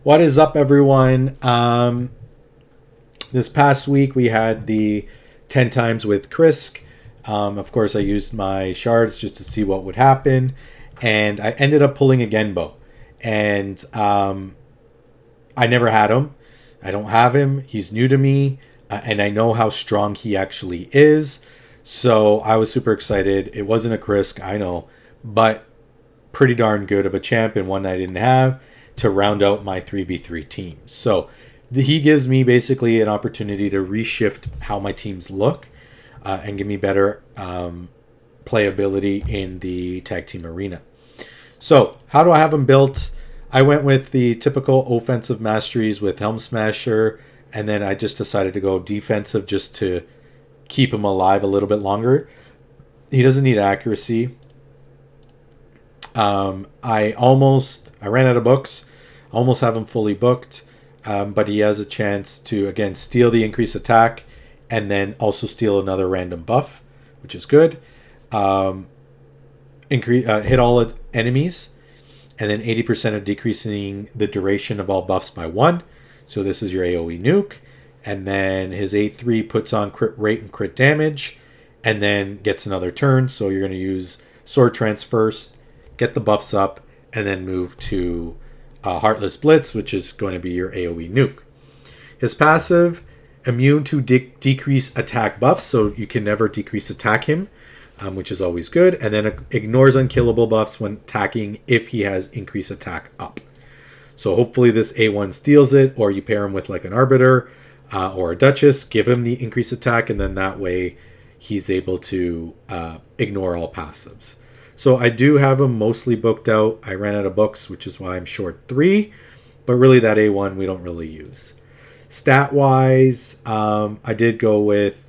What is up, everyone? This past week we had the 10 times with Krisk. Of course, I used my shards just to see what would happen, and I ended up pulling a Genbo. And I never had him. I don't have him. He's new to me, and I know how strong he actually is. So I was super excited. It wasn't a Krisk, I know, but pretty darn good of a champion, one I didn't have, to round out my 3v3 team. So he gives me basically an opportunity to reshift how my teams look and give me better playability in the tag team arena. So how do I have them built? I went with the typical offensive masteries with Helm Smasher, and then I just decided to go defensive just to keep him alive a little bit longer. He doesn't need accuracy. I ran out of books. I almost have him fully booked, but he has a chance to, again, steal the increased attack and then also steal another random buff, which is good. Hit all enemies, and then 80% of decreasing the duration of all buffs by 1. So this is your AoE nuke. And then his A3 puts on crit rate and crit damage, and then gets another turn. So you're going to use Sword Trance first, get the buffs up, and then move to Heartless Blitz, which is going to be your AoE nuke. His passive, immune to decrease attack buffs, so you can never decrease attack him, which is always good. And then ignores unkillable buffs when attacking if he has increased attack up. So hopefully this A1 steals it, or you pair him with like an Arbiter or a Duchess, give him the increased attack, and then that way he's able to ignore all passives. So I do have him mostly booked out. I ran out of books, which is why I'm short 3. But really that A1 we don't really use. Stat-wise, I did go with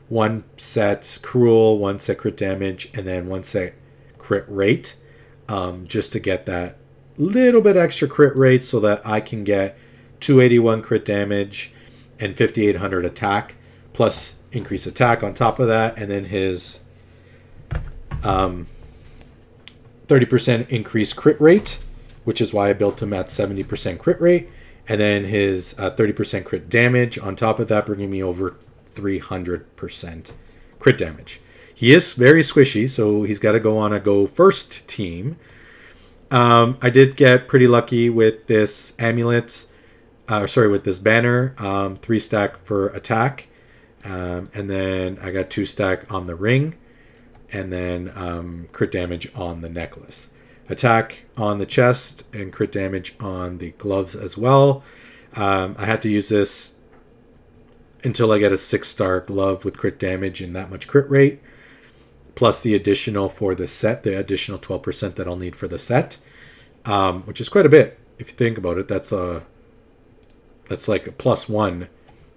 1 set Cruel, 1 set crit damage, and then 1 set crit rate. Just to get that little bit extra crit rate so that I can get 281 crit damage and 5800 attack, plus increased attack on top of that, and then his 30% increased crit rate, which is why I built him at 70% crit rate, and then his 30% crit damage on top of that, bringing me over 300% crit damage. He is very squishy, so he's got to go on a go first team. I did get pretty lucky with this amulet, with this banner, 3 stack for attack, and then I got 2 stack on the ring, and then crit damage on the necklace. Attack on the chest and crit damage on the gloves as well. I had to use this until I get a 6-star glove with crit damage and that much crit rate, plus the additional for the set, the additional 12% that I'll need for the set, which is quite a bit. If you think about it, that's like a +1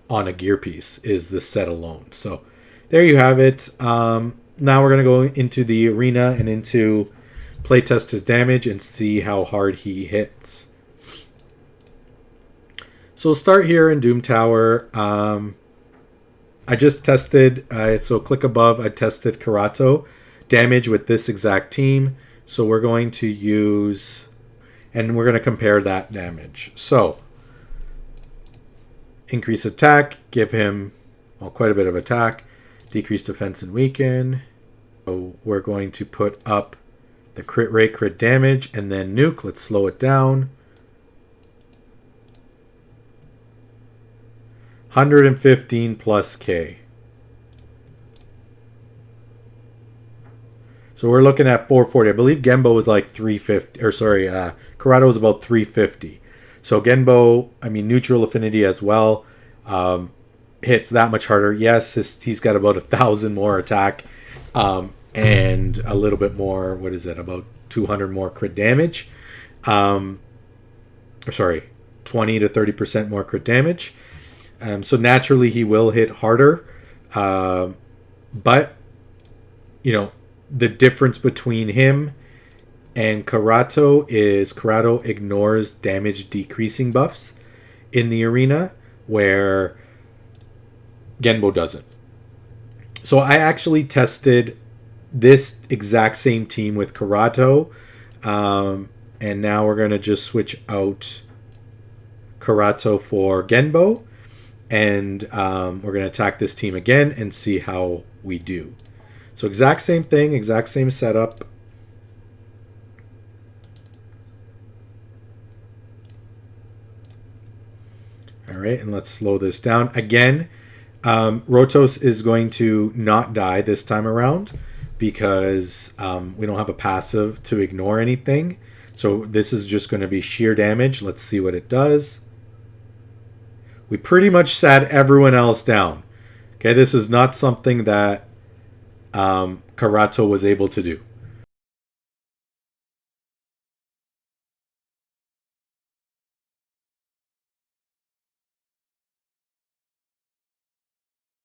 on a gear piece is this set alone. So there you have it. Now we're going to go into the arena and into playtest his damage and see how hard he hits. So we'll start here in Doom Tower. I just tested, so click above, I tested Karato damage with this exact team. So we're going to use, and we're going to compare that damage. So increase attack, give him quite a bit of attack, decrease defense and weaken. So we're going to put up the crit rate, crit damage, and then nuke. Let's slow it down. 115 plus K. So we're looking at 440. I believe Genbo was like 350, or sorry, Karato was about 350. So Genbo, I mean, neutral affinity as well, hits that much harder. Yes, he's got about 1,000 more attack, and a little bit more, what is it, about 200 more crit damage. 20 to 30% more crit damage. So naturally he will hit harder. But, you know, the difference between him and Karato is Karato ignores damage decreasing buffs in the arena, where Genbo doesn't. So I actually tested this exact same team with Karato. And now we're going to just switch out Karato for Genbo. And we're going to attack this team again and see how we do. So exact same thing, exact same setup. All right, and let's slow this down. Again, Rotos is going to not die this time around because we don't have a passive to ignore anything. So this is just going to be sheer damage. Let's see what it does. We pretty much sat everyone else down. Okay, this is not something that Karato was able to do.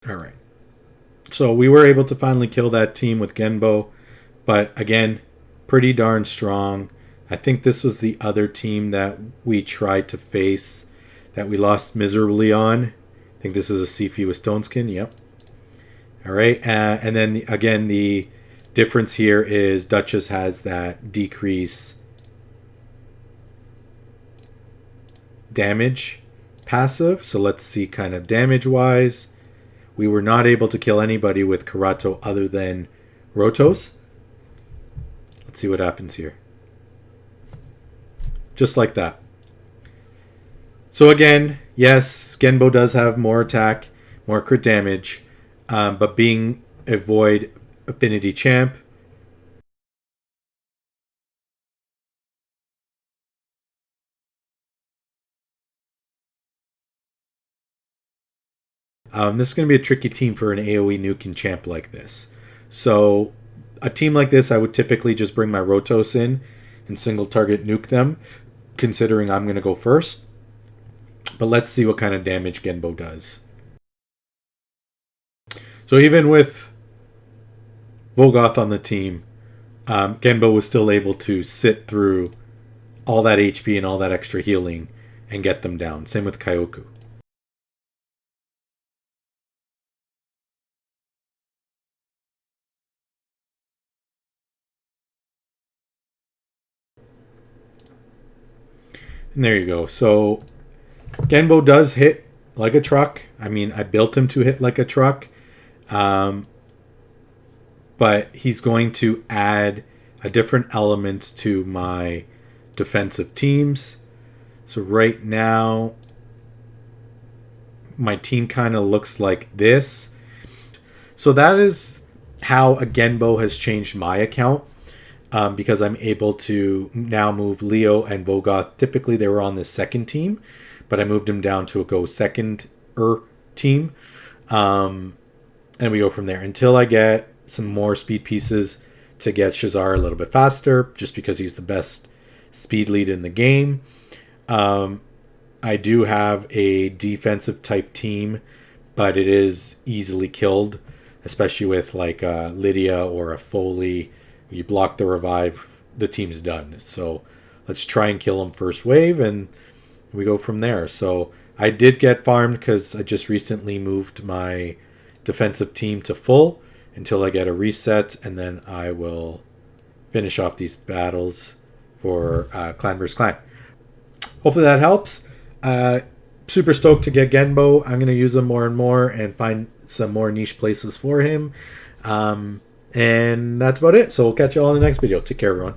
All right. So we were able to finally kill that team with Genbo. But again, pretty darn strong. I think this was the other team that we tried to face that we lost miserably on. I think this is a Sifu with Stone Skin. Yep. All right. And then again, the difference here is Duchess has that decrease damage passive. So let's see kind of damage wise. We were not able to kill anybody with Karato other than Rotos. Let's see what happens here. Just like that. So again, yes, Genbo does have more attack, more crit damage, but being a Void Affinity champ, this is going to be a tricky team for an AoE nuking champ like this. So a team like this, I would typically just bring my Rotos in and single target nuke them, considering I'm going to go first. But let's see what kind of damage Genbo does. So even with Volgoth on the team, Genbo was still able to sit through all that HP and all that extra healing and get them down. Same with Kyoku. And there you go. So Genbo does hit like a truck. I mean, I built him to hit like a truck. But he's going to add a different element to my defensive teams. So right now, my team kind of looks like this. So that is how a Genbo has changed my account. Because I'm able to now move Leo and Volgoth. Typically, they were on the second team, but I moved them down to a go second team. And we go from there until I get some more speed pieces to get Shazar a little bit faster, just because he's the best speed lead in the game. I do have a defensive type team, but it is easily killed, especially with like Lydia or a Foley. You block the revive, the team's done. So let's try and kill him first wave, and we go from there. So I did get farmed because I just recently moved my defensive team to full until I get a reset, and then I will finish off these battles for clan vs clan. Hopefully that helps. Super stoked to get Genbo. I'm going to use him more and more and find some more niche places for him. And that's about it. So we'll catch you all in the next video. Take care, everyone.